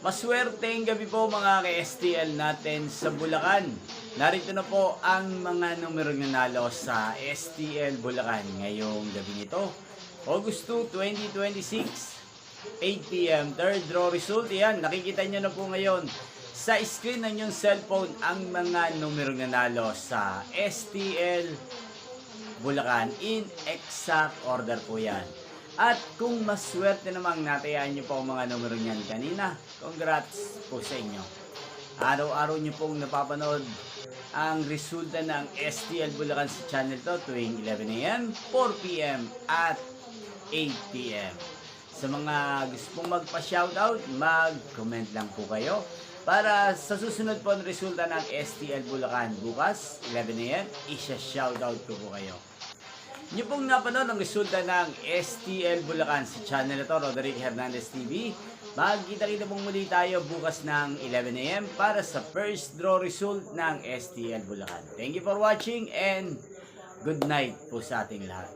Maswerteng gabi po mga ka-STL natin sa Bulacan. Narito na po ang mga numerong nanalo sa STL Bulacan ngayong gabi nito. August 2, 2026, 8 p.m. Third draw result. Yan, nakikita nyo na po ngayon sa screen ng inyong cellphone ang mga numerong nanalo sa STL Bulacan. In exact order po yan. At kung maswerte namang natayaan nyo po ang mga numero niyan kanina, congrats po sa inyo. Araw-araw nyo pong napapanood ang resulta ng STL Bulacan sa channel to tuwing 11 a.m., 4 p.m. at 8 p.m. Sa mga gusto pong magpa-shoutout, mag-comment lang po kayo para sa susunod po ang resulta ng STL Bulacan bukas 11 a.m. isa-shoutout ko po kayo. Nyo pong napanood ang resulta ng STL Bulacan sa channel na to, Roderick Hernandez TV. Magkita-kita pong muli tayo bukas ng 11 a.m. para sa first draw result ng STL Bulacan. Thank you for watching and good night po sa ating lahat.